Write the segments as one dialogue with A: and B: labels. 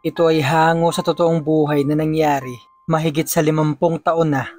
A: Ito ay hango sa totoong buhay na nangyari mahigit sa 50 taon na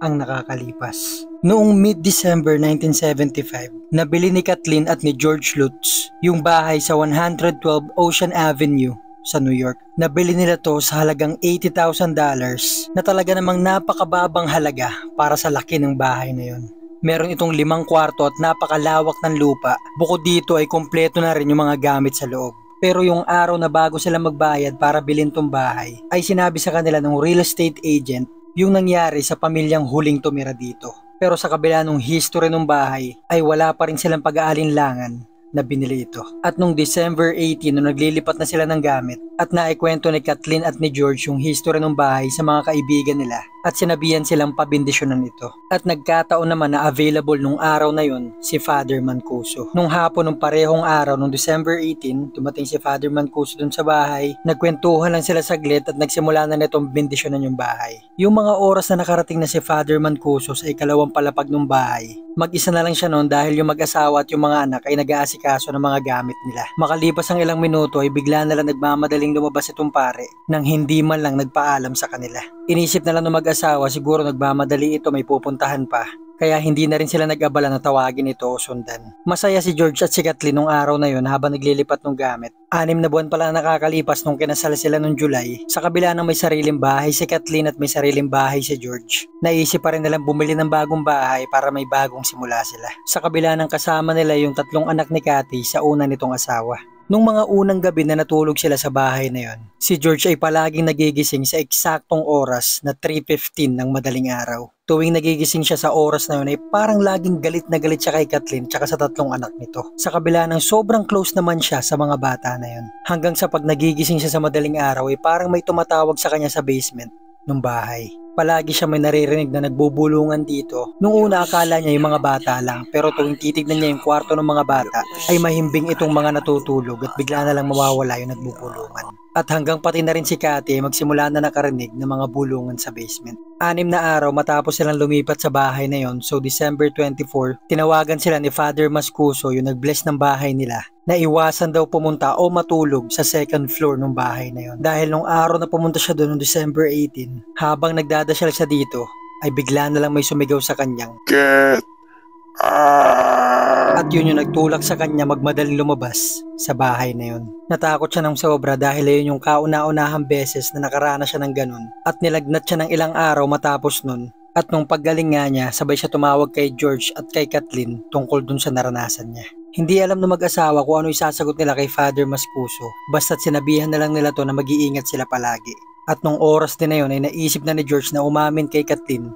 A: ang nakakalipas. Noong mid-December 1975, nabili ni Kathleen at ni George Lutz yung bahay sa 112 Ocean Avenue sa New York. Nabili nila to sa halagang $80,000 na talaga namang napakababang halaga para sa laki ng bahay na yon. Meron itong 5 kwarto at napakalawak ng lupa. Bukod dito ay kompleto na rin yung mga gamit sa loob. Pero yung araw na bago sila magbayad para bilhin tong bahay, ay sinabi sa kanila ng real estate agent yung nangyari sa pamilyang huling tumira dito. Pero sa kabila ng history ng bahay, ay wala pa rin silang pag-aalinlangan na binili ito. At nung December 18, nung naglilipat na sila ng gamit, at naikwento ni Kathleen at ni George yung history ng bahay sa mga kaibigan nila, at sinabihan silang pabindisyonan ito. At nagkataon naman na available nung araw na yon si Father Mancuso. Nung hapon ng parehong araw, nung December 18, dumating si Father Mancuso dun sa bahay, nagkwentuhan lang sila saglit at nagsimula na nitong bindisyonan yung bahay. Yung mga oras na nakarating na si Father Mancuso sa ikalawang palapag ng bahay, mag-isa na lang siya noon dahil yung mag-asawa at yung mga anak ay nag-aasikaso ng mga gamit nila. Makalipas ang ilang minuto ay bigla na lang nagmamadaling lumabas itong pare nang hindi man lang nagpaalam sa kanila. Inisip na lang ng mag-asawa siguro nagmamadali ito, may pupuntahan pa. Kaya hindi na rin sila nag-abala na tawagin ito o sundan. Masaya si George at si Kathleen nung araw na yon habang naglilipat ng gamit. 6 na buwan pala nakakalipas nung kinasal sila nung July. Sa kabila ng may sariling bahay si Kathleen at may sariling bahay si George, naisip pa rin nilang bumili ng bagong bahay para may bagong simula sila. Sa kabila ng kasama nila yung 3 anak ni Cathy sa una nitong asawa. Nung mga unang gabi na natulog sila sa bahay na yon, si George ay palaging nagigising sa eksaktong oras na 3:15 ng madaling araw. Tuwing nagigising siya sa oras na yun ay parang laging galit na galit siya kay Kathleen tsaka sa 3 anak nito. Sa kabila ng sobrang close naman siya sa mga bata na yun. Hanggang sa pag nagigising siya sa madaling araw ay parang may tumatawag sa kanya sa basement ng bahay. Palagi siya may naririnig na nagbubulungan dito. Nung una akala niya yung mga bata lang, pero tuwing titignan niya yung kwarto ng mga bata ay mahimbing itong mga natutulog at bigla na lang mawawala yung nagbubulungan. At hanggang pati na rin si Cathy ay magsimula na nakarinig ng mga bulungan sa basement. 6 na araw matapos silang lumipat sa bahay na yon, so December 24, tinawagan sila ni Father Mancuso yung nag-bless ng bahay nila na iwasan daw pumunta o matulog sa 2nd floor ng bahay na yon. Dahil nung araw na pumunta siya doon noong December 18, habang nagdadasal siya dito, ay bigla na lang may sumigaw sa kanyang "Get out!" At yun yung nagtulak sa kanya magmadaling lumabas sa bahay na yun. Natakot siya ng sobra dahil yun yung kauna-unahang beses na nakaranas siya ng ganun at nilagnat siya ng ilang araw matapos nun. At nung paggaling nga niya, sabay siya tumawag kay George at kay Kathleen tungkol dun sa naranasan niya. Hindi alam ng mag-asawa kung ano isasagot nila kay Father Mancuso, basta't sinabihan na lang nila to na mag-iingat sila palagi. At nung oras din na yun ay naisip na ni George na umamin kay Kathleen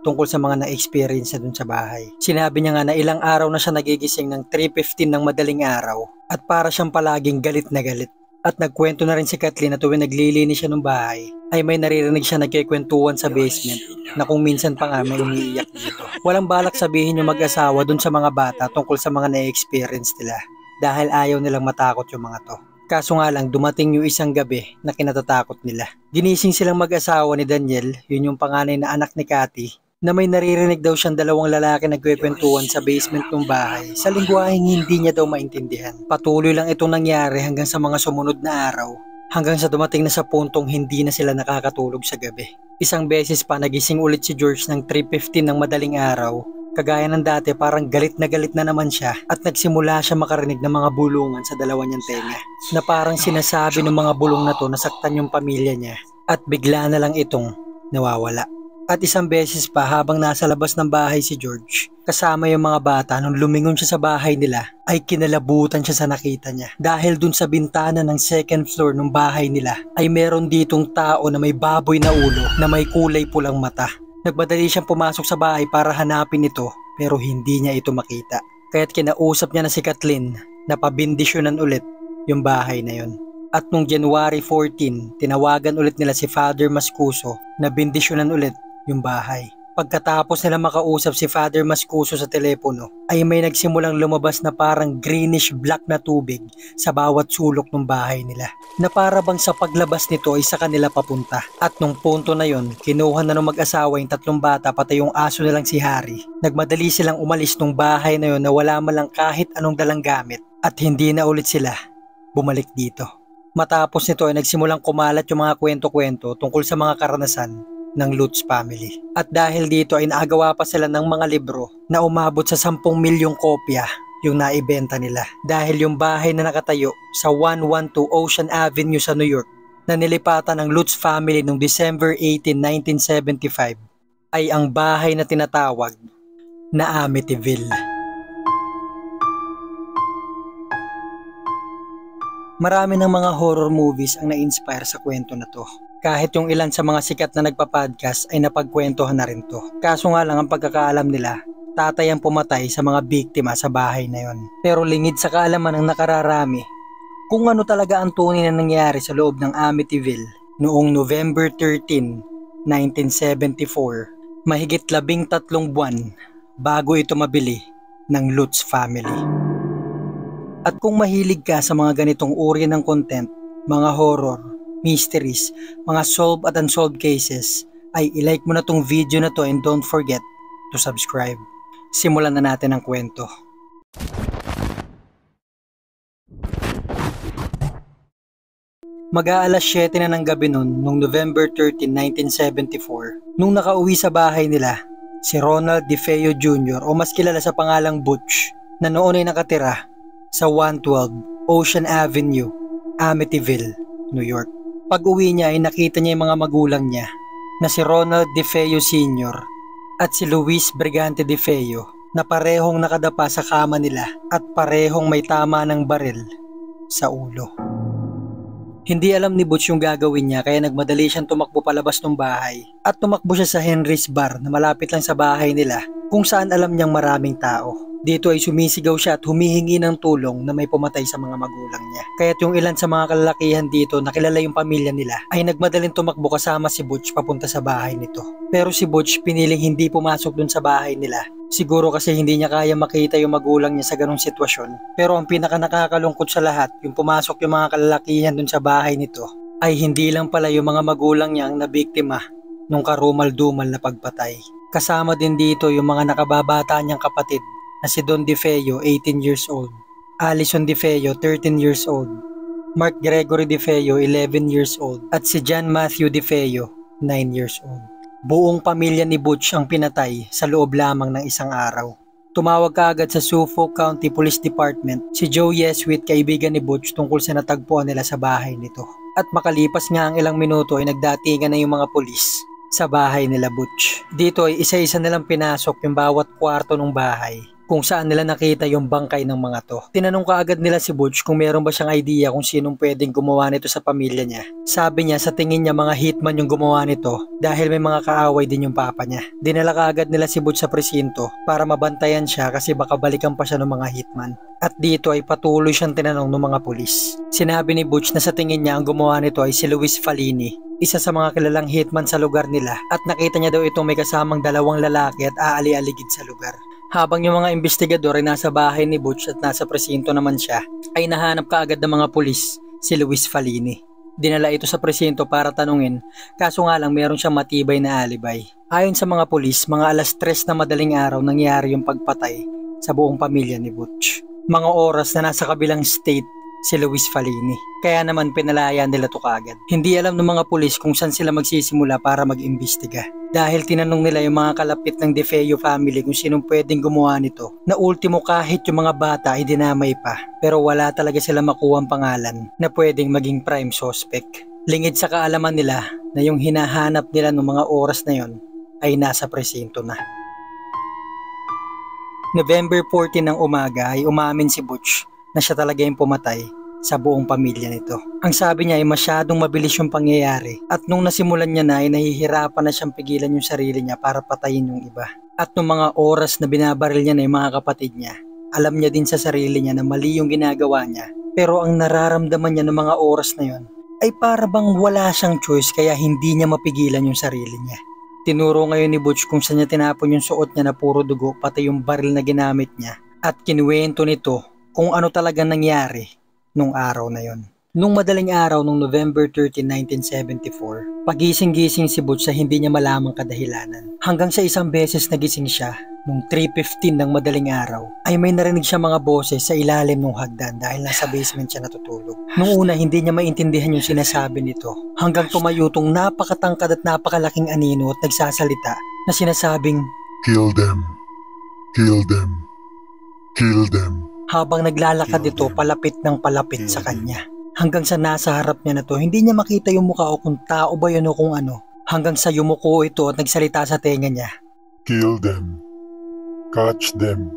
A: tungkol sa mga na-experience na dun sa bahay. Sinabi niya nga na ilang araw na siya nagigising ng 3:15 ng madaling araw at para siyang palaging galit na galit. At nagkwento na rin si Kathleen na tuwing naglilinis siya ng bahay ay may naririnig siya nagkikwentuhan sa basement na kung minsan pa nga may umiiyak dito. Walang balak sabihin yung mag-asawa dun sa mga bata tungkol sa mga na-experience nila dahil ayaw nilang matakot yung mga to. Kaso nga lang dumating yung isang gabi na kinatatakot nila. Ginising silang mag-asawa ni Daniel, yun yung panganay na anak ni Cathy, na may naririnig daw siyang 2 lalaki nagkwekwentuhan sa basement ng bahay sa lingwaheng hindi niya daw maintindihan. Patuloy lang itong nangyari hanggang sa mga sumunod na araw, hanggang sa dumating na sa puntong hindi na sila nakakatulog sa gabi. Isang beses pa nagising ulit si George ng 3:15 ng madaling araw. Kagaya ng dati parang galit na naman siya at nagsimula siya makarinig ng mga bulungan sa dalawa niyang tenga na parang sinasabi ng mga bulong na to na saktan yung pamilya niya at bigla na lang itong nawawala. At isang beses pa habang nasa labas ng bahay si George, kasama yung mga bata nung lumingon siya sa bahay nila, ay kinalabutan siya sa nakita niya. Dahil dun sa bintana ng 2nd floor ng bahay nila, ay meron ditong tao na may baboy na ulo na may kulay pulang mata. Nagmadali siyang pumasok sa bahay para hanapin ito, pero hindi niya ito makita. Kaya't kinausap niya na si Kathleen na pabindisyonan ulit yung bahay na yon. At nung January 14, tinawagan ulit nila si Father Mancuso na bindisyonan ulit yung bahay. Pagkatapos nila makausap si Father Mancuso sa telepono, ay may nagsimulang lumabas na parang greenish black na tubig sa bawat sulok ng bahay nila. Na para bang sa paglabas nito ay sa kanila papunta. At nung punto na yon, kinuha na ng mag-asawa yung 3 bata pati yung aso nilang si Harry. Nagmadali silang umalis ng bahay na yon na wala man lang kahit anong dalang gamit at hindi na ulit sila bumalik dito. Matapos nito ay nagsimulang kumalat yung mga kwento-kwento tungkol sa mga karanasan ng Lutz family. At dahil dito ay naagawa pa sila ng mga libro na umabot sa 10 milyong kopya yung naibenta nila. Dahil yung bahay na nakatayo sa 112 Ocean Avenue sa New York na nilipatan ng Lutz family noong December 18, 1975 ay ang bahay na tinatawag na Amityville. Marami ng mga horror movies ang na-inspire sa kwento na to. Kahit yung ilan sa mga sikat na nagpa-podcast ay napagkwentuhan na rin to. Kaso nga lang ang pagkakaalam nila, tatay ang pumatay sa mga biktima sa bahay na yon. Pero lingid sa kaalaman ng nakararami, kung ano talaga ang tunay na nangyari sa loob ng Amityville noong November 13, 1974, mahigit 13 buwan bago ito mabili ng Lutz family. At kung mahilig ka sa mga ganitong uri ng content, mga horror, mysteries, mga solved at unsolved cases, ay ilike mo na tong video na to and don't forget to subscribe. Simulan na natin ang kwento. Mag-aalas 7 na ng gabi noong November 13, 1974, nung nakauwi sa bahay nila, si Ronald DeFeo Jr. o mas kilala sa pangalang Butch, na noon ay nakatira sa 112 Ocean Avenue, Amityville, New York. Pag-uwi niya ay nakita niya yung mga magulang niya na si Ronald DeFeo Sr. at si Luis Brigante DeFeo na parehong nakadapa sa kama nila at parehong may tama ng baril sa ulo. Hindi alam ni Butch yung gagawin niya kaya nagmadali siyang tumakbo palabas ng bahay at tumakbo siya sa Henry's Bar na malapit lang sa bahay nila kung saan alam niyang maraming tao. Dito ay sumisigaw siya at humihingi ng tulong na may pumatay sa mga magulang niya. Kaya't yung ilan sa mga kalalakihan dito na kilala yung pamilya nila ay nagmadaling tumakbo kasama si Butch papunta sa bahay nito. Pero si Butch piniling hindi pumasok dun sa bahay nila. Siguro kasi hindi niya kaya makita yung magulang niya sa ganung sitwasyon. Pero ang pinaka nakakalungkot sa lahat, yung pumasok yung mga kalalakihan dun sa bahay nito, ay hindi lang pala yung mga magulang niya ang nabiktima nung karumal-dumal na pagpatay. Kasama din dito yung mga nakababata niyang kapatid na si Don DeFeo, 18 years old, Allison DeFeo, 13 years old, Mark Gregory DeFeo, 11 years old, at si John Matthew DeFeo, 9 years old. Buong pamilya ni Butch ang pinatay sa loob lamang ng isang araw. Tumawag kaagad sa Suffolk County Police Department si Joe Yeswit, kaibigan ni Butch, tungkol sa natagpuan nila sa bahay nito. At makalipas nga ang ilang minuto ay nagdatingan na yung mga pulis sa bahay nila Butch. Dito ay isa-isa nilang pinasok yung bawat kwarto ng bahay kung saan nila nakita yung bangkay ng mga to. Tinanong kaagad nila si Butch kung meron ba siyang idea kung sinong pwedeng gumawa nito sa pamilya niya. Sabi niya sa tingin niya mga hitman yung gumawa nito dahil may mga kaaway din yung papa niya. Dinala kaagad nila si Butch sa presinto para mabantayan siya kasi baka balikan pa siya ng mga hitman. At dito ay patuloy siyang tinanong ng mga pulis. Sinabi ni Butch na sa tingin niya ang gumawa nito ay si Luis Fallini, isa sa mga kilalang hitman sa lugar nila, at nakita niya daw itong may kasamang 2 lalaki at aali-aligid sa lugar. Habang yung mga investigador ay nasa bahay ni Butch at nasa presinto naman siya, ay nahanap kaagad ng mga pulis si Luis Fallini. Dinala ito sa presinto para tanungin, kaso nga lang meron siyang matibay na alibay. Ayon sa mga pulis, mga alas 3 na madaling araw nangyari yung pagpatay sa buong pamilya ni Butch. Mga oras na nasa kabilang state si Luis Fallini. Kaya naman pinalaya nila to kaagad. Hindi alam ng mga pulis kung saan sila magsisimula para mag-imbestiga. Dahil tinanong nila yung mga kalapit ng DeFeo family kung sinong pwedeng gumawa nito. Na ultimo kahit yung mga bata ay dinamay pa. Pero wala talaga sila makuhang pangalan na pwedeng maging prime suspect. Lingid sa kaalaman nila na yung hinahanap nila ng mga oras na yon ay nasa presinto na. November 14 ng umaga ay umamin si Butch na siya talaga yung pumatay sa buong pamilya nito. Ang sabi niya ay masyadong mabilis yung pangyayari at nung nasimulan niya na ay nahihirapan na siyang pigilan yung sarili niya para patayin yung iba. At nung mga oras na binabaril niya na yung mga kapatid niya, alam niya din sa sarili niya na mali yung ginagawa niya. Pero ang nararamdaman niya ng mga oras na yon ay para bang wala siyang choice kaya hindi niya mapigilan yung sarili niya. Tinuro ngayon ni Butch kung saan niya tinapon yung suot niya na puro dugo pati yung baril na ginamit niya at kinuwento nito kung ano talaga nangyari nung araw na yon. Nung madaling araw nung November 13, 1974, pagising-gising si Butch sa hindi niya malamang kadahilanan. Hanggang sa isang beses nagising siya nung 3:15 ng madaling araw ay may narinig siya mga boses sa ilalim ng hagdan dahil nasa basement siya natutulog. Nung una hindi niya maintindihan yung sinasabi nito hanggang tumayo tong napakatangkad at napakalaking anino at nagsasalita na sinasabing,
B: "Kill them. Kill them. Kill them."
A: Habang naglalakad ito palapit ng palapit sa kanya. Hanggang sa nasa harap niya na to, hindi niya makita yung mukha o kung tao ba yun o kung ano. Hanggang sa yumuko ito at nagsalita sa tenga niya.
B: "Kill them. Catch them.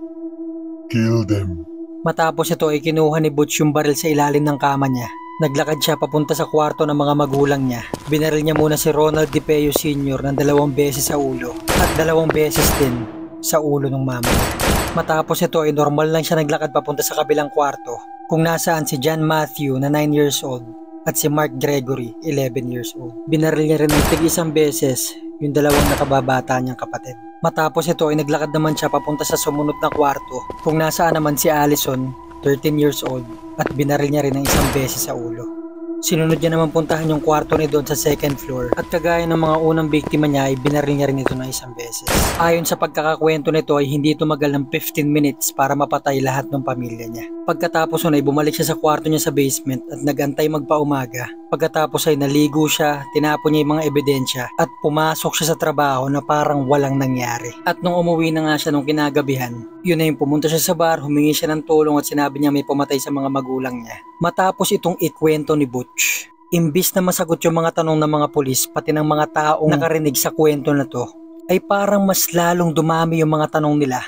B: Kill them."
A: Matapos ito ay kinuha ni Butch yung baril sa ilalim ng kama niya. Naglakad siya papunta sa kwarto ng mga magulang niya. Binaril niya muna si Ronald DePeo Sr. ng 2 beses sa ulo at 2 beses din sa ulo ng mama niya. Matapos ito ay normal lang siya naglakad papunta sa kabilang kwarto kung nasaan si John Matthew na 9 years old at si Mark Gregory, 11 years old. Binaril niya rin ng tig-1 beses yung 2 nakababata niyang kapatid. Matapos ito ay naglakad naman siya papunta sa sumunod na kwarto kung nasaan naman si Allison, 13 years old at binaril niya rin ng 1 beses sa ulo. Sinunod niya naman puntahan yung kwarto ni doon sa 2nd floor at kagaya ng mga unang biktima niya ay binaril niya rin ito ng 1 beses. Ayon sa pagkakakwento nito ay hindi tumagal ng 15 minutes para mapatay lahat ng pamilya niya. Pagkatapos nun ay bumalik siya sa kwarto niya sa basement at nagantay magpaumaga. Pagkatapos ay naligo siya, tinapon niya yung mga ebidensya at pumasok siya sa trabaho na parang walang nangyari. At nung umuwi na nga siya nung kinagabihan, yun na yung pumunta siya sa bar, humingi siya ng tulong at sinabi niya may pumatay sa mga magulang niya. Matapos itong ikwento ni Butch, imbis na masagot yung mga tanong ng mga pulis pati ng mga taong nakarinig sa kwento na to, ay parang mas lalong dumami yung mga tanong nila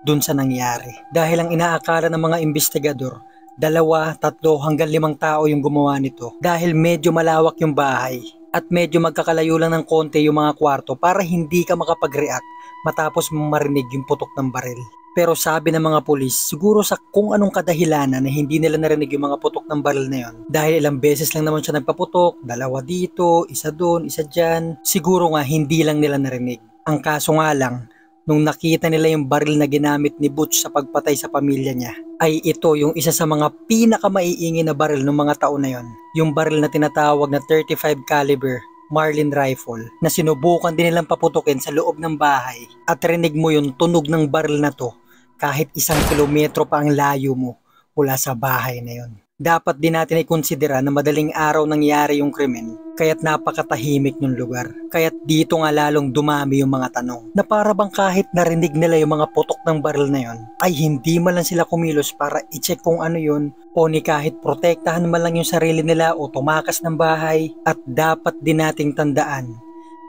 A: dun sa nangyari. Dahil ang inaakala ng mga investigador, 2, 3 hanggang 5 tao yung gumawa nito dahil medyo malawak yung bahay at medyo magkakalayo lang ng konti yung mga kwarto para hindi ka makapag-react matapos mong marinig yung putok ng baril. Pero sabi ng mga pulis, siguro sa kung anong kadahilanan na hindi nila narinig yung mga putok ng baril na yon. Dahil ilang beses lang naman siya nagpaputok, 2 dito, 1 doon, 1 dyan. Siguro nga hindi lang nila narinig. Ang kaso nga lang, nung nakita nila yung baril na ginamit ni Butch sa pagpatay sa pamilya niya, ay ito yung isa sa mga pinakamaiingay na baril ng mga taon na yon. Yung baril na tinatawag na 35 caliber Marlin rifle na sinubukan din nilang paputukin sa loob ng bahay at rinig mo yung tunog ng baril na to kahit 1 kilometro pa ang layo mo mula sa bahay na yon. Dapat din natin i-considera na madaling araw nangyari yung krimen kaya't napakatahimik ng lugar. Kaya't dito nga lalong dumami yung mga tanong na para bang kahit narinig nila yung mga putok ng baril na yon ay hindi man lang sila kumilos para i-check kung ano yun o ni kahit protektahan man lang yung sarili nila o tumakas ng bahay. At dapat din nating tandaan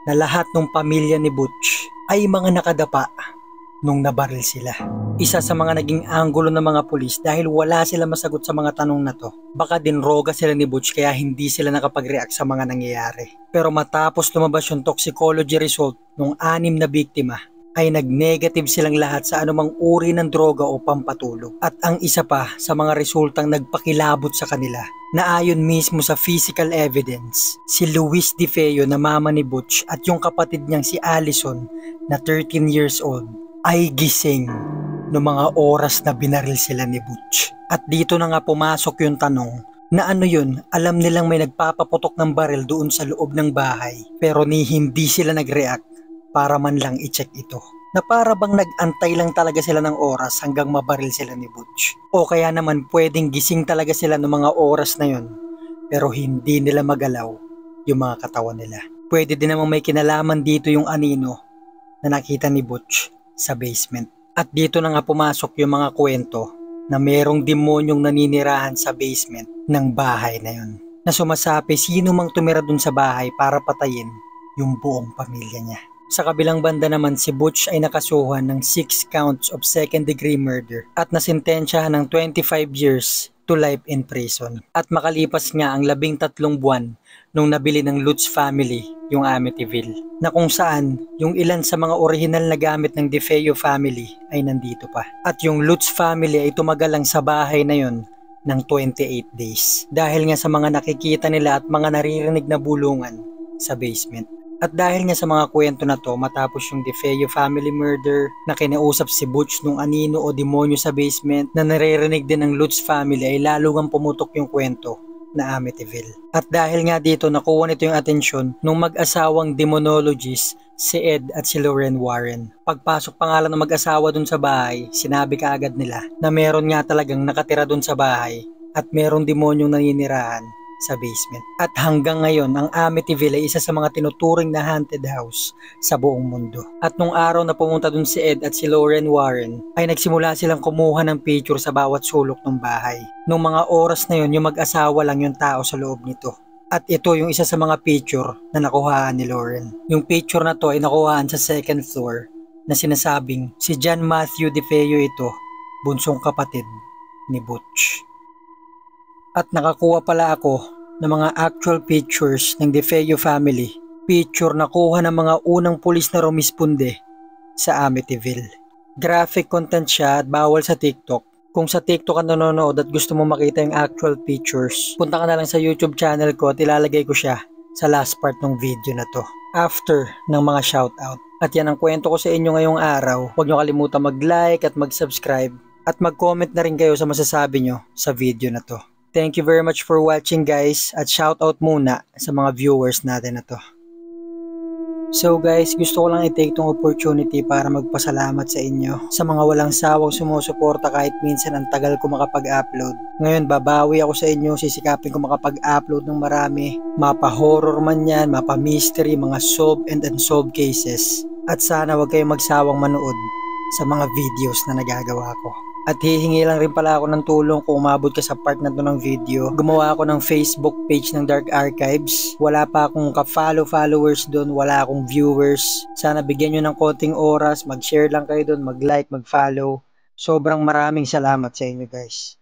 A: na lahat ng pamilya ni Butch ay mga nakadapa nung nabaril sila. Isa sa mga naging anggulo ng mga pulis dahil wala sila masagot sa mga tanong na to. Baka din roga sila ni Butch kaya hindi sila nakapag-react sa mga nangyayari. Pero matapos lumabas yung toxicology result ng 6 na biktima, ay nag-negative silang lahat sa anumang uri ng droga o pampatulog. At ang isa pa sa mga resultang nagpakilabot sa kanila, na ayon mismo sa physical evidence, si Luis DeFeo na mama ni Butch at yung kapatid niyang si Allison na 13 years old, ay gising no mga oras na binaril sila ni Butch. At dito na nga pumasok yung tanong na ano yun, alam nilang may nagpapaputok ng baril doon sa loob ng bahay pero hindi sila nag-react para man lang i-check ito. Na para bang nag-antay lang talaga sila ng oras hanggang mabaril sila ni Butch. O kaya naman pwedeng gising talaga sila ng mga oras na yun pero hindi nila magalaw yung mga katawan nila. Pwede din namang may kinalaman dito yung anino na nakita ni Butch sa basement. At dito na nga pumasok yung mga kwento na merong demonyong naninirahan sa basement ng bahay na yun. Na sumasapi sino mang tumira dun sa bahay para patayin yung buong pamilya niya. Sa kabilang banda naman si Butch ay nakasuhan ng 6 counts of second-degree murder at nasintensyahan ng 25 years to life in prison. At makalipas nga ang 13 buwan nung nabili ng Lutz family yung Amityville, na kung saan yung ilan sa mga orihinal na gamit ng DeFeo family ay nandito pa. At yung Lutz family ay tumagal lang sa bahay na yon ng 28 days dahil nga sa mga nakikita nila at mga naririnig na bulungan sa basement. At dahil nga sa mga kwento na to, matapos yung DeFeo family murder, na kinausap si Butch nung anino o demonyo sa basement, na naririnig din ng Lutz family, ay lalo ngang pumutok yung kwento na Amityville. At dahil nga dito nakuha nito yung atensyon ng mag-asawang demonologist si Ed at si Lorraine Warren. Pagpasok pa nga lang ng mag-asawa dun sa bahay, sinabi kaagad nila na meron nga talagang nakatira dun sa bahay at merong demonyong naninirahan sa basement. At hanggang ngayon, ang Amityville ay isa sa mga tinuturing na haunted house sa buong mundo. At nung araw na pumunta dun si Ed at si Lorraine Warren, ay nagsimula silang kumuha ng picture sa bawat sulok ng bahay. Nung mga oras na yun, yung mag-asawa lang yung tao sa loob nito. At ito yung isa sa mga picture na nakuhaan ni Lauren. Yung picture na to ay nakuhaan sa second floor na sinasabing si John Matthew DeFeo ito, bunsong kapatid ni Butch. At nakakuha pala ako ng mga actual pictures ng DeFeo family. Picture na kuha ng mga unang pulis na rumisponde sa Amityville. Graphic content siya at bawal sa TikTok. Kung sa TikTok ka nanonood at gusto mo makita yung actual pictures, punta ka na lang sa YouTube channel ko at ilalagay ko siya sa last part ng video na to. After ng mga shoutout. At yan ang kwento ko sa inyo ngayong araw. Huwag nyo kalimutan mag-like at mag-subscribe at mag-comment na rin kayo sa masasabi nyo sa video na to. Thank you very much for watching guys at shoutout muna sa mga viewers natin na to. So guys, gusto ko lang i-take tong opportunity para magpasalamat sa inyo sa mga walang sawang sumusuporta kahit minsan ang tagal ko makapag-upload. Ngayon babawi ako sa inyo, sisikapin ko makapag-upload ng marami, mapa-horror man yan, mapa-mystery, mga solved and unsolved cases. At sana wag kayong magsawang manood sa mga videos na nagagawa ko. At hihingi lang rin pala ako ng tulong kung umabot ka sa part na to ng video. Gumawa ako ng Facebook page ng Dark Archives. Wala pa akong ka-followers doon, wala akong viewers. Sana bigyan nyo ng konting oras, mag-share lang kayo doon, mag-like, mag-follow. Sobrang maraming salamat sa inyo guys.